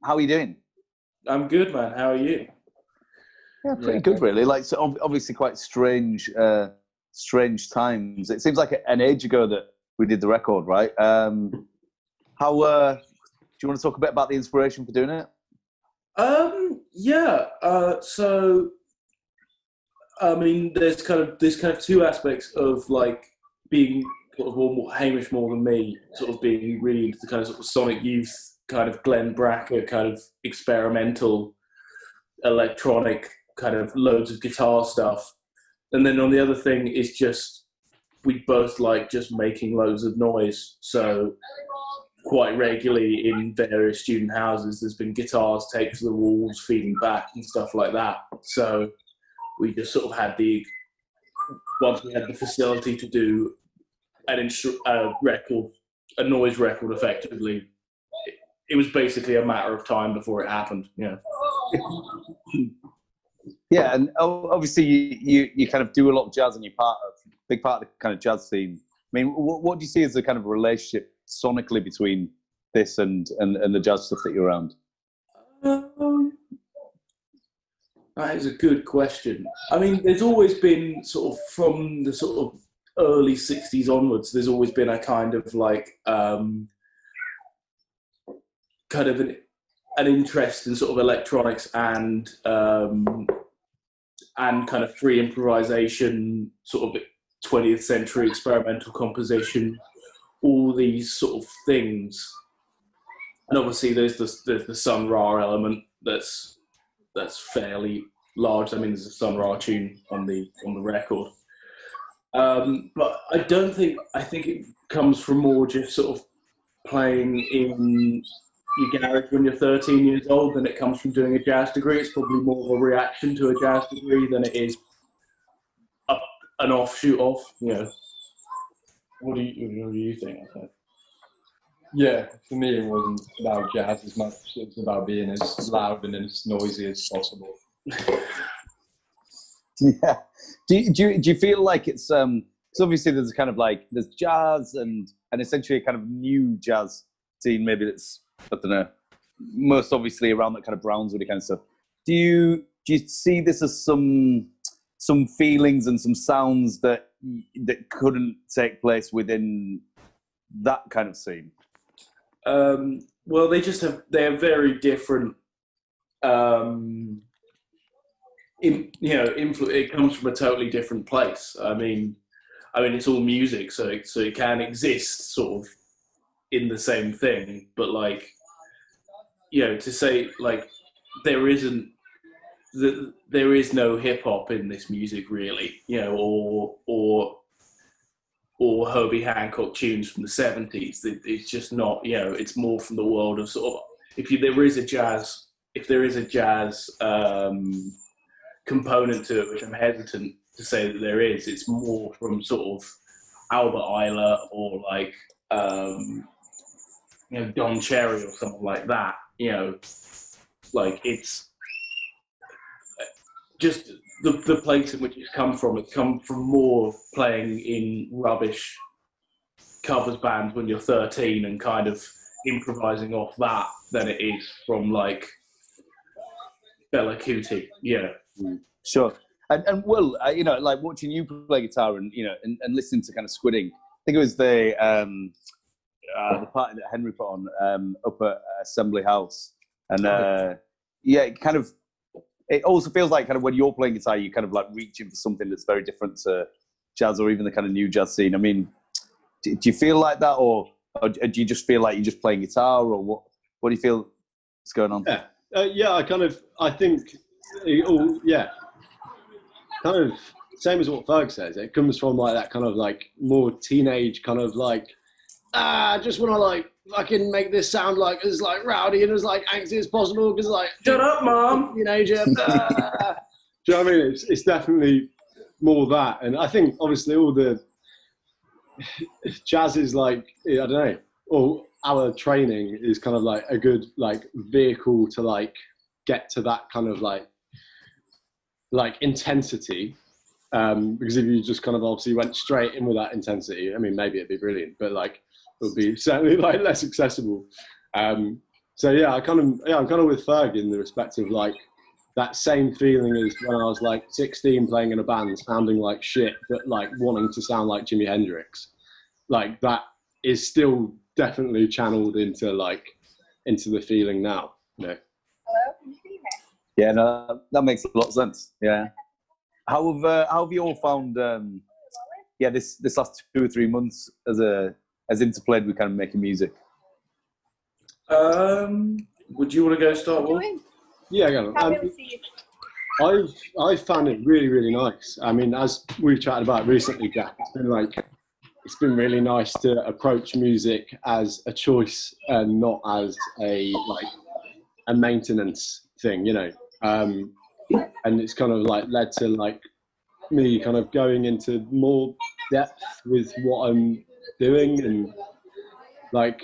how are you doing? I'm good, man. How are you? Yeah, pretty good, really. Like, so obviously quite strange times. It seems like an age ago that we did the record, right? How do you want to talk a bit about the inspiration for doing it? Yeah. So, I mean, there's kind of two aspects of like being sort of more Hamish more than me, sort of being really into the kind of sort of Sonic Youth, kind of Glenn Bracker, kind of experimental, electronic, kind of loads of guitar stuff. And then on the other thing is just we both like just making loads of noise. So quite regularly in various student houses, there's been guitars taped to the walls, feeding back and stuff like that. So we just sort of had once we had the facility to do a noise record effectively, it was basically a matter of time before it happened. Yeah. Yeah, and obviously you kind of do a lot of jazz, and you're big part of the kind of jazz scene. I mean, what do you see as the kind of relationship sonically between this and the jazz stuff that you're around? That is a good question. I mean, there's always been sort of from the sort of early 60s onwards, there's always been a kind of like kind of an interest in sort of electronics and kind of free improvisation, sort of 20th century experimental composition, all these sort of things. And obviously there's the Sun Ra element that's fairly large. I mean, there's a Sun Ra tune on the record. But I think it comes from more just sort of playing in your garage when you're 13 years old than it comes from doing a jazz degree. It's probably more of a reaction to a jazz degree than it is an offshoot of, you know. What do you think? Yeah, for me it wasn't about jazz as much. It was about being as loud and as noisy as possible. Yeah. Do you feel like it's so obviously there's kind of like there's jazz and essentially a kind of new jazz scene, maybe that's, I don't know, most obviously around that kind of Brownswood kind of stuff. Do you see this as some feelings and some sounds that couldn't take place within that kind of scene? Well, they're very different. It comes from a totally different place. I mean, it's all music, so it can exist sort of in the same thing. But like, to say like there is no hip hop in this music really, or Herbie Hancock tunes from the 70s. It's just not, it's more from the world of sort of, if there is a jazz component to it, which I'm hesitant to say that there is, it's more from sort of Albert Ayler or like, Don Cherry or something like that, like it's just the place in which it's come from. It's come from more playing in rubbish covers bands when you're 13 and kind of improvising off that than it is from like Bela Kuti. Yeah. Sure. And Will, like watching you play guitar and and listening to kind of Squidding, I think it was the party that Henry put on up at Assembly House, and it also feels like kind of when you're playing guitar, you're kind of like reaching for something that's very different to jazz or even the kind of new jazz scene. I mean, do you feel like that, or do you just feel like you're just playing guitar, or what do you feel is going on? Yeah, I think, kind of same as what Ferg says. It comes from like that kind of like more teenage kind of like, I just want to like fucking make this sound like as like rowdy and as like angsty as possible because like, shut up, mom, teenager. Do you know what I mean? It's definitely more that, and I think obviously all the jazz is like, I don't know, all our training is kind of like a good like vehicle to like get to that kind of like intensity. Because if you just kind of obviously went straight in with that intensity, I mean, maybe it'd be brilliant, but like it would be certainly like less accessible. So yeah, I'm kind of with Ferg in the respect of like that same feeling as when I was like 16 playing in a band, sounding like shit, but like wanting to sound like Jimi Hendrix. Like that is still definitely channeled into the feeling now. You know? Yeah, no, that makes a lot of sense. Yeah. How have you all found? This last 2 or 3 months as Interplayed with kind of making music. Would you want to go start, Will? Yeah, go on. I've found it really, really nice. I mean, as we've chatted about recently, Jack, it's been really nice to approach music as a choice and not as a maintenance thing, you know. And it's kind of like led to like me kind of going into more depth with what I'm doing, and like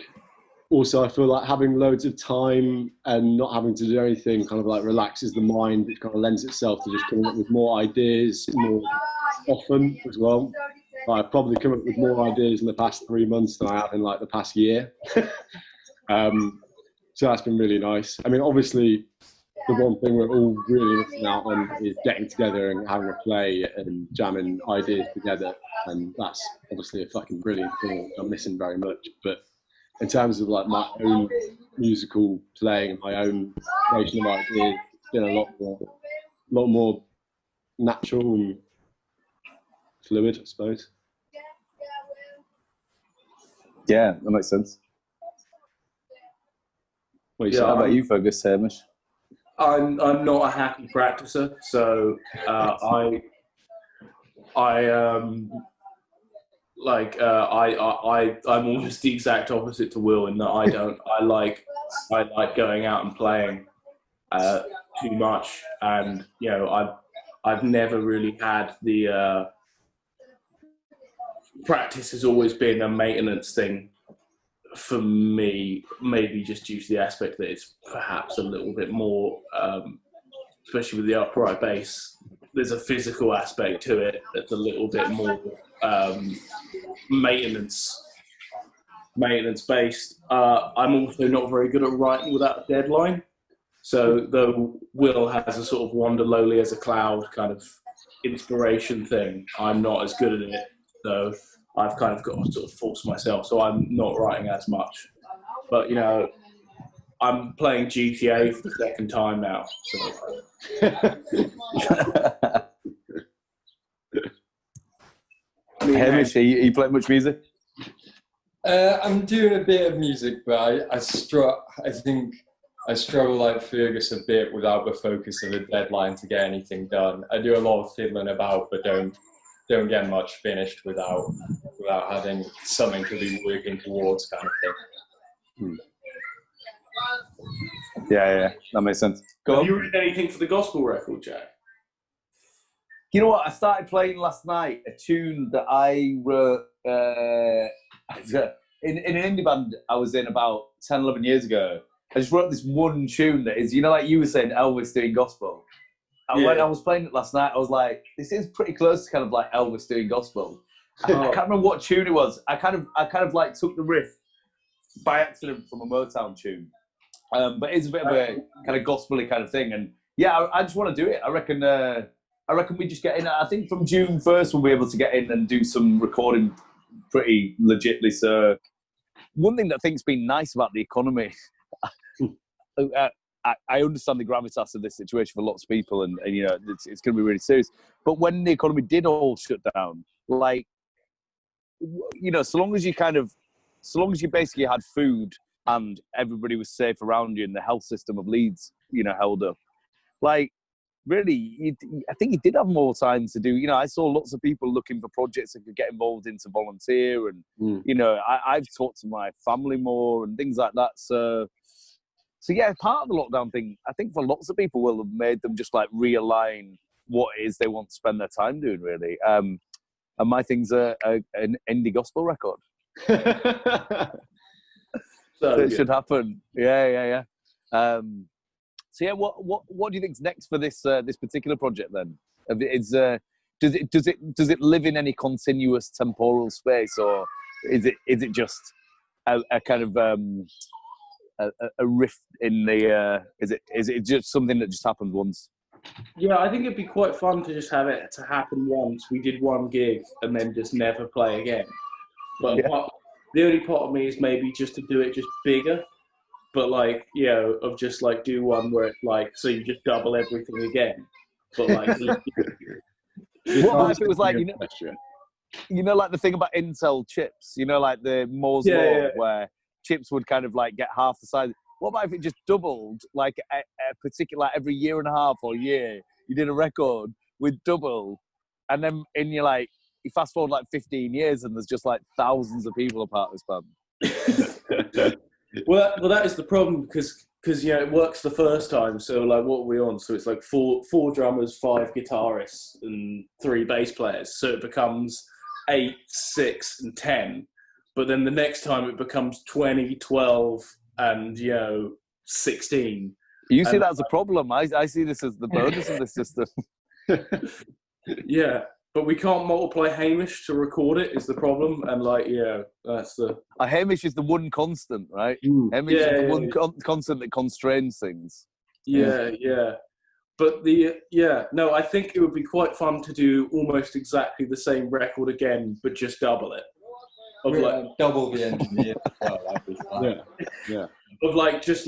also I feel like having loads of time and not having to do anything kind of like relaxes the mind. It kind of lends itself to just coming up with more ideas more often as well. I've probably come up with more ideas in the past 3 months than I have in like the past year. So that's been really nice. I mean, obviously the one thing we're all really missing out on is getting together and having a play and jamming ideas together, and that's obviously a fucking brilliant thing I'm missing very much. But in terms of like my own musical playing and my own creation of ideas, it's been a lot more natural and fluid, I suppose. Yeah, that makes sense. How about you, Fergus, Hamish? I'm not a happy practicer, so I'm almost the exact opposite to Will in that I like going out and playing too much, and you know I've never really had the practice has always been a maintenance thing for me, maybe just due to the aspect that it's perhaps a little bit more, especially with the upright bass, there's a physical aspect to it that's a little bit more maintenance based. I'm also not very good at writing without a deadline. So though Will has a sort of wander lowly as a cloud kind of inspiration thing, I'm not as good at it. So I've kind of got to sort of force myself. So I'm not writing as much. But, you know, I'm playing GTA for the second time now. So. Hamish, are you playing much music? I'm doing a bit of music, but I think I struggle like Fergus a bit without the focus of a deadline to get anything done. I do a lot of fiddling about, but don't get much finished without having something to be working towards, kind of thing. Yeah, that makes sense. Have you written anything for the gospel record, Jack? You know what? I started playing last night a tune that I wrote in an indie band I was in about 10, 11 years ago. I just wrote this one tune that is, you know, like you were saying, Elvis doing gospel. And when I was playing it last night, I was like, this is pretty close to kind of like Elvis doing gospel. I can't remember what tune it was. I kind of like took the riff by accident from a Motown tune. But it's a bit of a kind of gospel-y kind of thing. And yeah, I just want to do it. I reckon we just get in. I think from June 1st we'll be able to get in and do some recording pretty legitly. So one thing that I think's been nice about the economy, I understand the gravitas of this situation for lots of people, and you know it's going to be really serious. But when the economy did all shut down, like, you know, so long as you basically had food and everybody was safe around you, and the health system of Leeds, you know, held up, like, really, I think you did have more time to do. You know, I saw lots of people looking for projects that could get involved in to volunteer, and you know, I've talked to my family more and things like that. So yeah, part of the lockdown thing, I think for lots of people will have made them just like realign what it is they want to spend their time doing, really. And my thing's an indie gospel record. So it should happen. Yeah. So yeah, what do you think's next for this particular project then? Does it live in any continuous temporal space, or is it just a kind of a rift in the? Is it just something that just happened once? Yeah, I think it'd be quite fun to just have it to happen once. We did one gig and then just never play again. But the only part of me is maybe just to do it just bigger. But like, you know, of just like do one where it's like, so you just double everything again. But like, what about if it was like, you know, like the thing about Intel chips, you know, like the Moore's Law, where chips would kind of like get half the size. What about if it just doubled, like a particular, like every year and a half or year, you did a record with double, and then you fast forward like 15 years and there's just like thousands of people a part of this band. Well, that is the problem because you know it works the first time. So like, what are we on? So it's like four drummers, 5 guitarists, and 3 bass players. So it becomes 8, 6, and 10. But then the next time it becomes 20, 12, and 16. You see that as a problem. I see this as the bonus of this system. Yeah. But we can't multiply Hamish to record it is the problem, and that's the. Hamish is the one constant, right? Hamish is the one constant that constrains things. Yeah. But I think it would be quite fun to do almost exactly the same record again, but just double it. Double the engineer. Yeah. Of just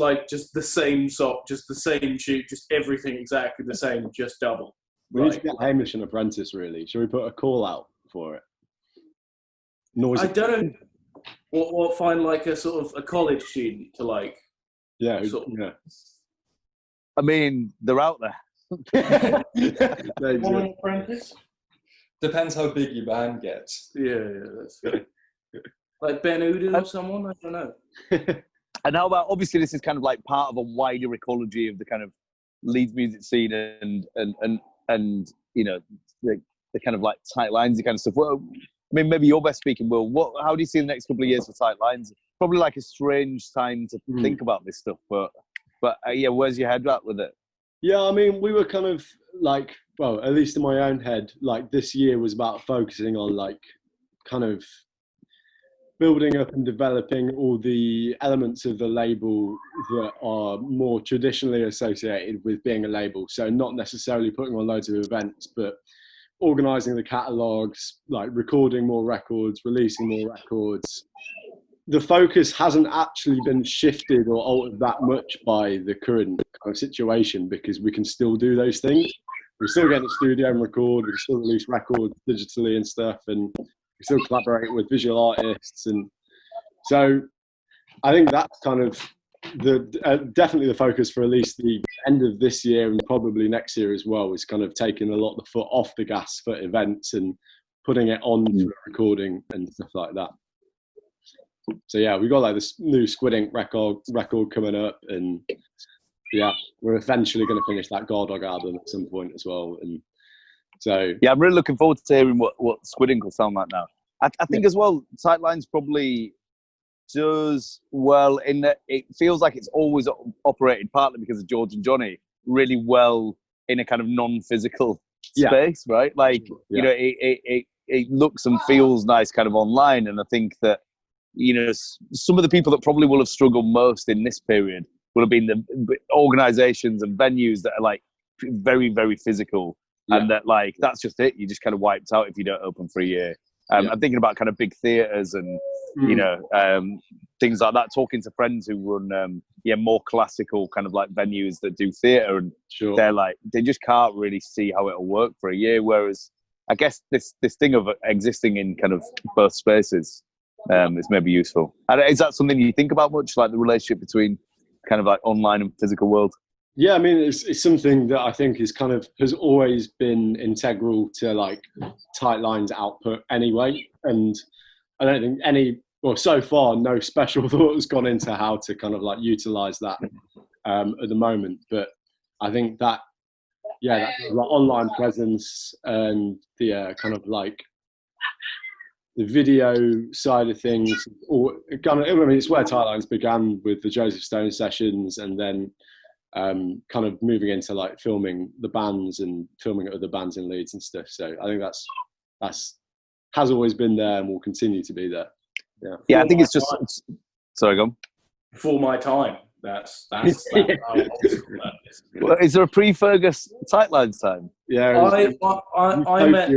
the same song, just the same shoot, just everything exactly the same, just double. We need to get Hamish an apprentice, really. Shall we put a call out for it? Noisy. I don't know. Or find like a sort of a college student to like. Yeah. I mean, they're out there. One apprentice? Depends how big your band gets. Yeah, that's good. Like Ben Uden or someone, I don't know. And how about, obviously this is kind of like part of a wider ecology of the kind of Leeds music scene and you know, the kind of like Sightlines kind of stuff. Well, I mean, maybe you're best speaking, Will. How do you see the next couple of years for Sightlines? Probably like a strange time to think about this stuff, but where's your head at with it? Yeah, I mean, we were kind of like, well, at least in my own head, like this year was about focusing on like kind of building up and developing all the elements of the label that are more traditionally associated with being a label. So not necessarily putting on loads of events, but organising the catalogues, like recording more records, releasing more records. The focus hasn't actually been shifted or altered that much by the current kind of situation because we can still do those things. We still get in the studio and record, we can still release records digitally and stuff, and we still collaborate with visual artists. And so I think that's kind of definitely the focus for at least the end of this year and probably next year as well, is kind of taking a lot of the foot off the gas for events and putting it on for recording and stuff like that. So yeah, we got like this new Squid Ink record coming up, and yeah, we're eventually going to finish that Gardog album at some point as well. And so yeah, I'm really looking forward to hearing what Squid Ink will sound like now. I think as well, Sightlines probably does well in that it feels like it's always operated, partly because of George and Johnny, really well in a kind of non-physical space, right? Like, you know, it looks and feels nice kind of online. And I think that, you know, some of the people that probably will have struggled most in this period will have been the organizations and venues that are like very, very physical. And that like, that's just it. You just kind of wiped out if you don't open for a year. I'm thinking about kind of big theatres and, you know, things like that, talking to friends who run, more classical kind of like venues that do theatre, and they're like, they just can't really see how it'll work for a year. Whereas I guess this thing of existing in kind of both spaces is maybe useful. And is that something you think about much, like the relationship between kind of like online and physical world? Yeah, I mean, it's something that I think is kind of has always been integral to like Sightlines output anyway. And I don't think so far, no special thought has gone into how to kind of like utilize that at the moment. But I think that, that kind of like online presence and the kind of like the video side of things, or kind of, I mean, it's where Sightlines began with the Joseph Stone sessions, and then kind of moving into like filming the bands and filming other bands in Leeds and stuff. So I think that's has always been there and will continue to be there. Yeah, I think it's just. Sorry, go on. before my time. That's how old school that is. Well, is there a pre-Fergus Sightlines time? Yeah. I met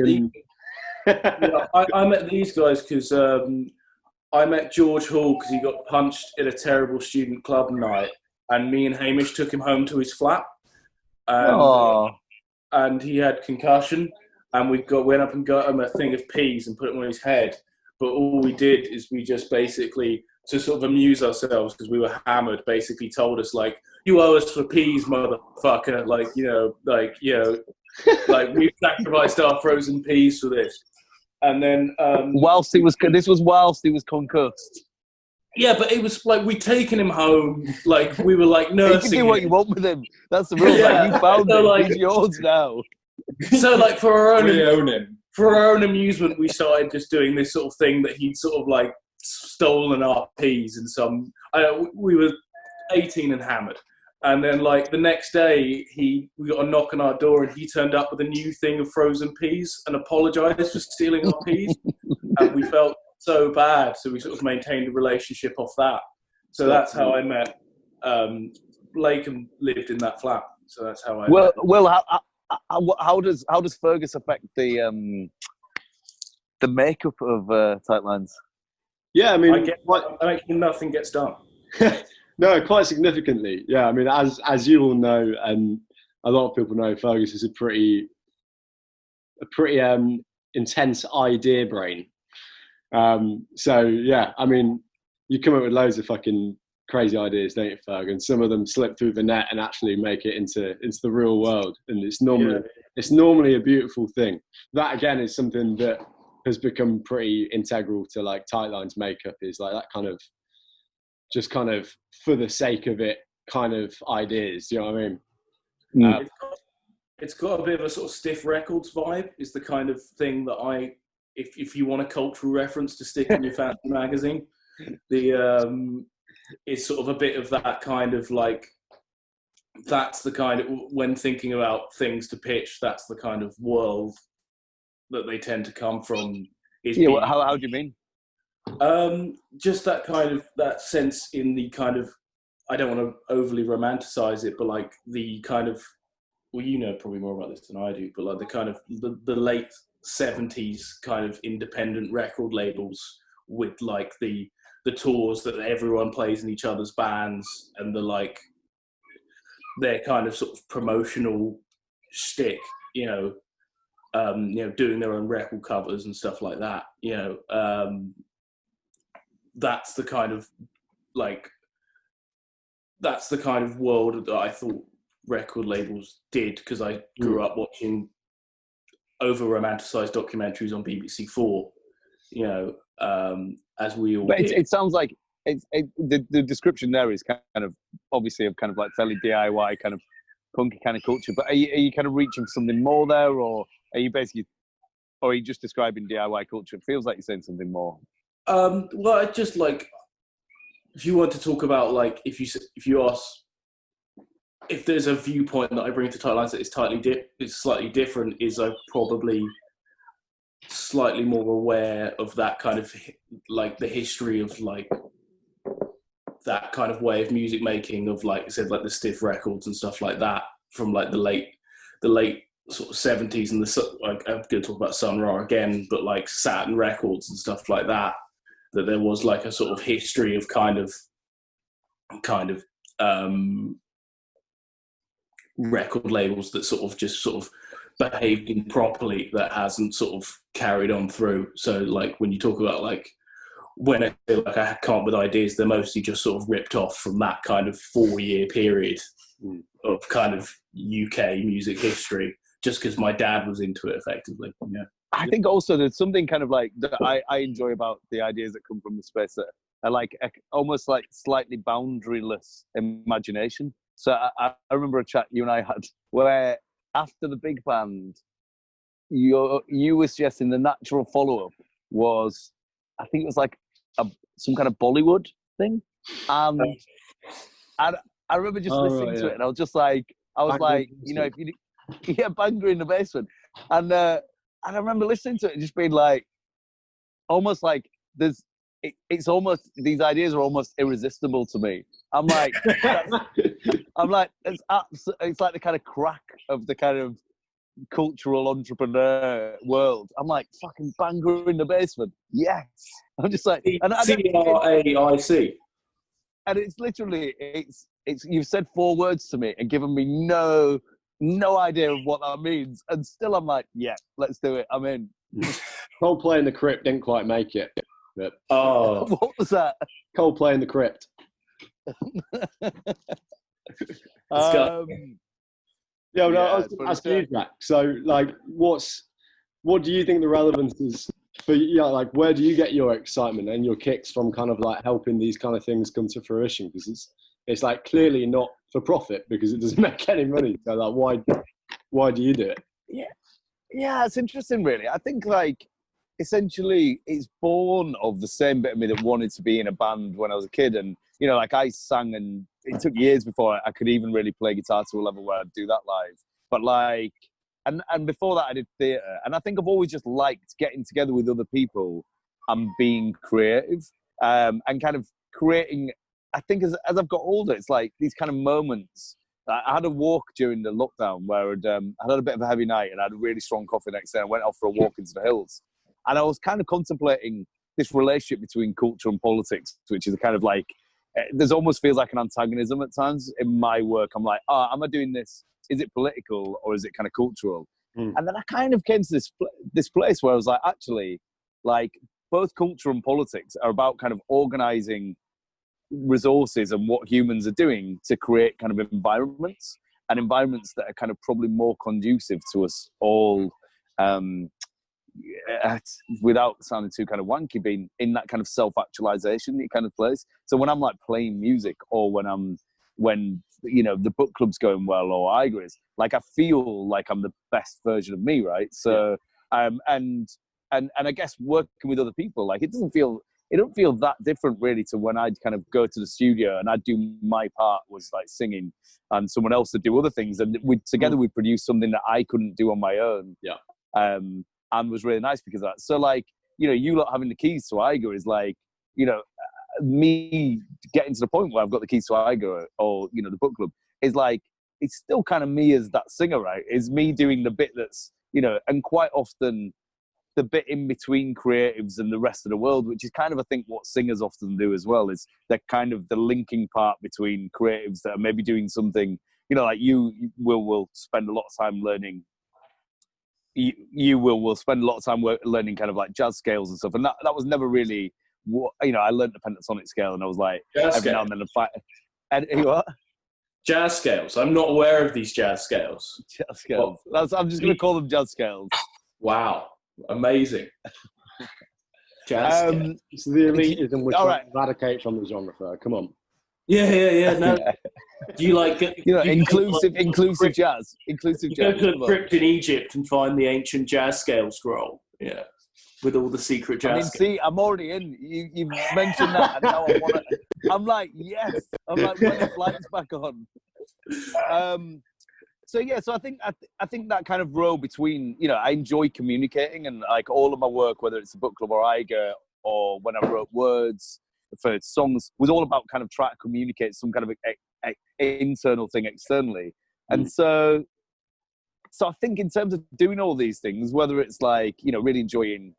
I met these guys because I met George Hall because he got punched in a terrible student club night, and me and Hamish took him home to his flat, and he had concussion, and went up and got him a thing of peas and put it on his head. But all we did is we just basically, to sort of amuse ourselves because we were hammered, basically told us like, "You owe us for peas, motherfucker!" Like like we sacrificed our frozen peas for this. And then whilst he was concussed. Yeah, but it was like we'd taken him home. Like we were like nursing. You can do what you want with him. That's the rule. Yeah. Like, you found him. Like, he's yours now. So like for our own him. For our own amusement, we started just doing this sort of thing that he'd sort of like stolen our peas and some. We were 18 and hammered. And then, like, the next day, we got a knock on our door, and he turned up with a new thing of frozen peas and apologised for stealing our peas. And we felt so bad, so we sort of maintained a relationship off that. So that's how I met. Lakin lived in that flat, so that's how I met. Well, how does Fergus affect the makeup of Sightlines? Yeah, I mean, I make sure nothing gets done. No, quite significantly. Yeah, I mean, as you all know, and a lot of people know, Fergus is a pretty intense idea brain. So yeah, I mean, you come up with loads of fucking crazy ideas, don't you, Ferg? And some of them slip through the net and actually make it into the real world. And it's normally a beautiful thing. That again is something that has become pretty integral to like Sightlines makeup, is like that kind of just kind of for the sake of it kind of ideas. Do you know what I mean? It's got a bit of a sort of Stiff Records vibe. Is the kind of thing that if you want a cultural reference to stick in your fancy magazine, it's sort of a bit of that kind of like, that's the kind of, when thinking about things to pitch, that's the kind of world that they tend to come from. How do you mean? Just that kind of, that sense in the kind of, I don't want to overly romanticize it, but like the kind of, well, you know probably more about this than I do, but like the kind of the late 70s kind of independent record labels with like the tours that everyone plays in each other's bands, and the like their kind of sort of promotional shtick, doing their own record covers and stuff like that, that's the kind of like, that's the kind of world that I thought record labels did, because I grew up watching over-romanticized documentaries on BBC Four, as we all did. It sounds like the description there is kind of obviously of kind of like fairly DIY kind of punky kind of culture, but are you kind of reaching for something more there, or are you just describing DIY culture? It feels like you're saying something more. Well, I just like, if you want to talk about like, if you ask, if there's a viewpoint that I bring to Sightlines that is slightly different, is I'm probably slightly more aware of that kind of like the history of like that kind of way of music making, of like I said, like the Stiff Records and stuff like that, from like the late sort of 70s, and like I'm going to talk about Sun Ra again, but like Saturn Records and stuff like that there was like a sort of history of kind of record labels that sort of behaved improperly, that hasn't sort of carried on through. So like when you talk about like, when I feel like I come up with ideas, they're mostly just sort of ripped off from that kind of 4-year period of kind of UK music history, just because my dad was into it effectively. Yeah. I think also there's something kind of like that I enjoy about the ideas that come from the space that are like almost like slightly boundaryless imagination. So I remember a chat you and I had where after the big band, you were suggesting the natural follow-up was, I think it was like some kind of Bollywood thing. And I remember just listening to it, and I was like, if you banger in the basement. And I remember listening to it and just being like, almost like it's almost, these ideas are almost irresistible to me. I'm like, it's like the kind of crack of the kind of cultural entrepreneur world. I'm like, fucking banger in the basement. Yes. I'm just like, CRAIC. And it's literally, it's you've said 4 words to me and given me no idea of what that means. And still I'm like, yeah, let's do it. I'm in. Coldplay in the Crypt didn't quite make it. But what was that? Coldplay in the Crypt. Yeah, no, I was asking you, Jack. So, like, what do you think the relevance is for you? Like, where do you get your excitement and your kicks from, kind of like helping these kind of things come to fruition? Because it's like clearly not for profit because it doesn't make any money. So, like, why do you do it? Yeah, it's interesting, really. I think, like, essentially, it's born of the same bit of me that wanted to be in a band when I was a kid, and you know, like I sang, and it took years before I could even really play guitar to a level where I'd do that live. But like, and before that I did theatre. And I think I've always just liked getting together with other people and being creative, and kind of creating. I think as I've got older, it's like these kind of moments. I had a walk during the lockdown where I'd had a bit of a heavy night and I had a really strong coffee next day. I went off for a walk into the hills. And I was kind of contemplating this relationship between culture and politics, which is a kind of like, there's almost feels like an antagonism at times in my work. I'm like, am I doing this? Is it political or is it kind of cultural? And then I kind of came to this place where I was like, actually, like both culture and politics are about kind of organizing resources and what humans are doing to create kind of environments that are kind of probably more conducive to us all, without sounding too kind of wanky, being in that kind of self-actualization kind of place. So when I'm like playing music, or when you know the book club's going well, or Eiger is, like I feel like I'm the best version of me, right? So and I guess working with other people, like it don't feel that different really to when I'd kind of go to the studio and I'd do my part was like singing, and someone else would do other things, and together we'd produce something that I couldn't do on my own. And was really nice because of that. So like, you know, you lot having the keys to Eiger is like, you know, me getting to the point where I've got the keys to Eiger, or, you know, the book club, is like, it's still kind of me as that singer, right? Is me doing the bit that's, you know, and quite often the bit in between creatives and the rest of the world, which is kind of, I think, what singers often do as well, is they're kind of the linking part between creatives that are maybe doing something, you know, like you will spend a lot of time learning. You will spend a lot of time learning kind of like jazz scales and stuff, and that was never really what, you know. I learned the pentatonic scale, and I was like jazz every scale. now and then a fight. And what? Jazz scales. I'm not aware of these jazz scales. Jazz scales. I'm just going to call them jazz scales. Wow, amazing. Jazz scales. So the elitism we're trying to eradicate from the genre. Come on. Yeah. No. Do you like, you know, inclusive jazz? Inclusive jazz. Go to the crypt in Egypt and find the ancient jazz scale scroll. Yeah, with all the secret jazz. I mean, see, I'm already in. You mentioned that, and now I want to. I'm like, yes. I'm like, when the flight's back on. So yeah, so I think that kind of role between, you know, I enjoy communicating, and like all of my work, whether it's a book club or Eiger, or when I wrote words for songs, was all about kind of trying to communicate some kind of internal thing externally. And so I think in terms of doing all these things, whether it's like, you know, really enjoying,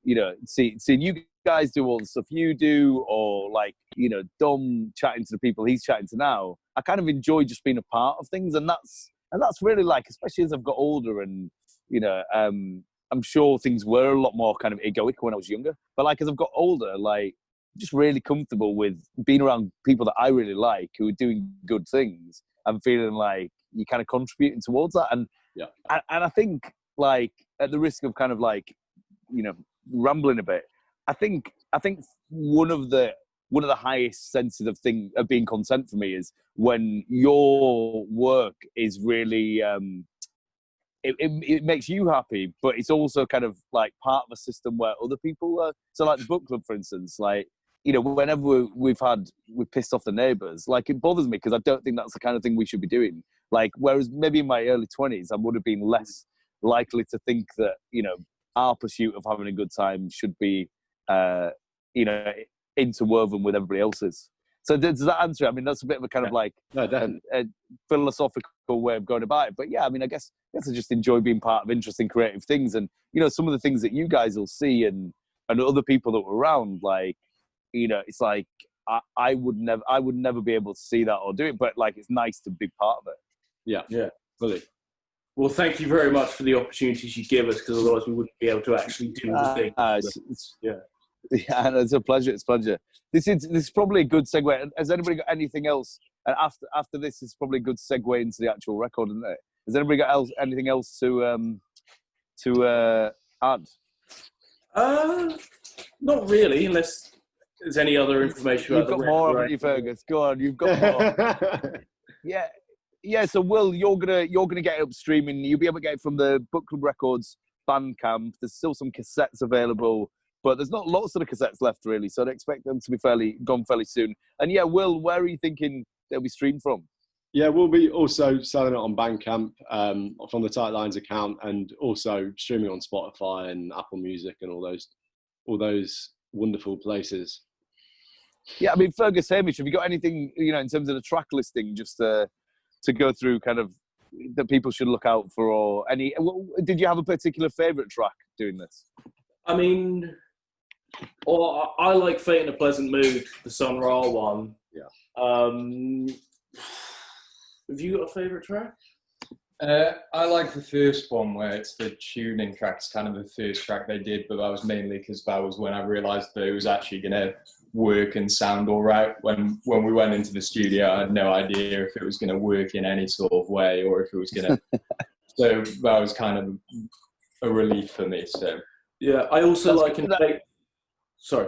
you know, seeing you guys do all the stuff you do, or like, you know, Dom chatting to the people he's chatting to now, I kind of enjoy just being a part of things. And that's really, like, especially as I've got older, and, you know, I'm sure things were a lot more kind of egoic when I was younger, but like as I've got older, like, just really comfortable with being around people that I really like, who are doing good things, and feeling like you're kind of contributing towards that. And I think, like, at the risk of kind of like, you know, rambling a bit, I think one of the highest senses of being content for me is when your work is really it makes you happy, but it's also kind of like part of a system where other people are. So like the book club, for instance, like, you know, whenever we've pissed off the neighbours, like, it bothers me because I don't think that's the kind of thing we should be doing. Like, whereas maybe in my early 20s, I would have been less likely to think that, you know, our pursuit of having a good time should be interwoven with everybody else's. So does that answer it? I mean, that's a bit of a kind of like No, definitely. a philosophical way of going about it. But yeah, I mean, I guess I just enjoy being part of interesting creative things. And, some of the things that you guys will see and other people that were around, like, it's like, I would never be able to see that or do it, but like, it's nice to be part of it. Yeah, fully. Well, thank you very much for the opportunities you give us, because otherwise we wouldn't be able to actually do the thing. Yeah, and it's a pleasure. It's a pleasure. This is probably a good segue. Has anybody got anything else? And after this is probably a good segue into the actual record, isn't it? Has anybody got anything else to add? Not really, unless there's any other information. You've got more, haven't you, Fergus? Go on, you've got more. Yeah. So, Will, you're gonna get it up streaming. You'll be able to get it from the Book Club Records Bandcamp. There's still some cassettes available, but there's not lots of the cassettes left, really. So I'd expect them to be gone fairly soon. And yeah, Will, where are you thinking they'll be streamed from? Yeah, we'll be also selling it on Bandcamp from the Sightlines account, and also streaming on Spotify and Apple Music and all those wonderful places. Yeah, I mean, Fergus, Hamish, have you got anything, in terms of the track listing, just to go through, kind of, that people should look out for, or any? Did you have a particular favourite track doing this? I mean, I like Fate in a Pleasant Mood, the Sun Ra one. Yeah. Have you got a favourite track? I like the first one, where it's the tuning track. It's kind of the first track they did, but that was mainly because that was when I realised that it was actually going to work and sound all right. When we went into the studio, I had no idea if it was going to work in any sort of way, or if it was going to... So that was kind of a relief for me. So yeah, I also like... Sorry.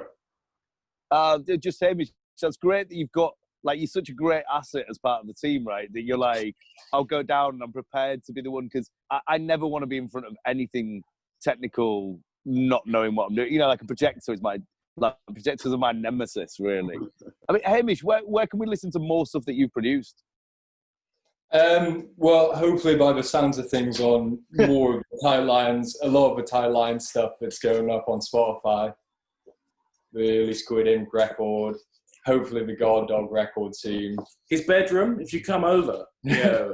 Just Hamish, that's great that you've got... Like, you're such a great asset as part of the team, right? That you're like, I'll go down and I'm prepared to be the one, because I never want to be in front of anything technical, not knowing what I'm doing. Like a projector is projectors are my nemesis, really. I mean, Hamish, where can we listen to more stuff that you've produced? Well, hopefully by the sounds of things on more of the Sightlines, a lot of the Sightlines stuff that's going up on Spotify, the early Squid Ink record, hopefully the Guard Dog record soon. His bedroom, if you come over. Yeah.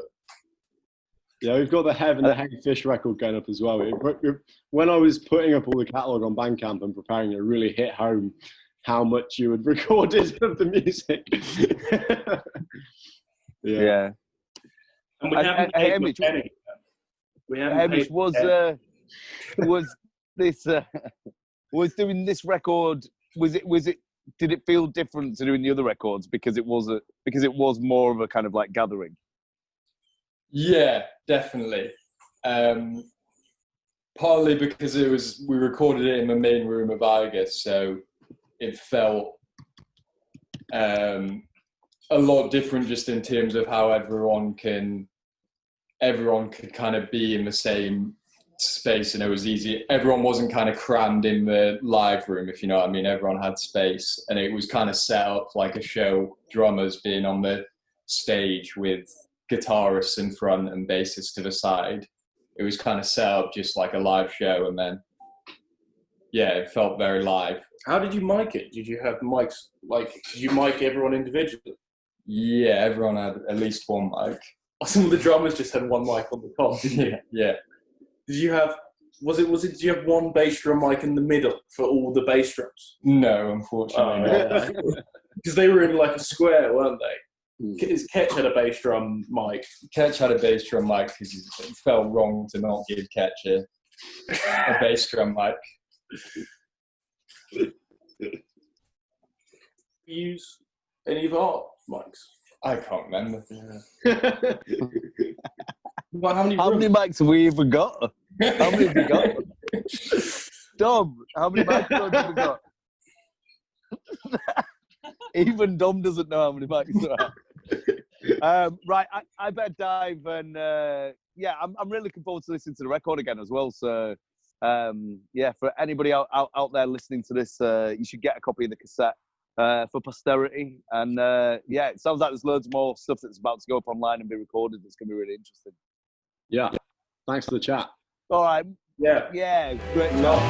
Yeah, we've got the Heaven and the Hangfish record going up as well. When I was putting up all the catalogue on Bandcamp and preparing, it really hit home how much you had recorded of the music. Yeah. And we haven't paid Hamish, any. Hamish, was doing this record, was it did it feel different to doing the other records because it was more of a kind of like gathering? Yeah, definitely. Partly because we recorded it in the main room of Eiger, so it felt a lot different, just in terms of how everyone could kind of be in the same space, and it was easy. Everyone wasn't kind of crammed in the live room, if you know what I mean. Everyone had space, and it was kind of set up like a show, drummers being on the stage with guitarists in front and bassists to the side. It was kind of set up just like a live show, and then it felt very live. How did you mic it? Did you have mics, did you mic everyone individually? Yeah, everyone had at least one mic. Some of the drummers just had one mic on the top. Yeah. Did you have did you have one bass drum mic in the middle for all the bass drums? No, unfortunately not. Because they were in like a square, weren't they? Because Ketch had a bass drum mic. Ketch had a bass drum mic because it felt wrong to not give Ketch a bass drum mic. Use any of our mics? I can't remember. Well, how many mics have we even got? How many have we got? Dom, how many microphones have we got? Even Dom doesn't know how many mics there are. Right, I better dive, and I'm really looking forward to listening to the record again as well. So, for anybody out there listening to this, you should get a copy of the cassette for posterity. And it sounds like there's loads more stuff that's about to go up online and be recorded. That's going to be really interesting. Yeah, thanks for the chat. All right. Yeah. Yeah, great job.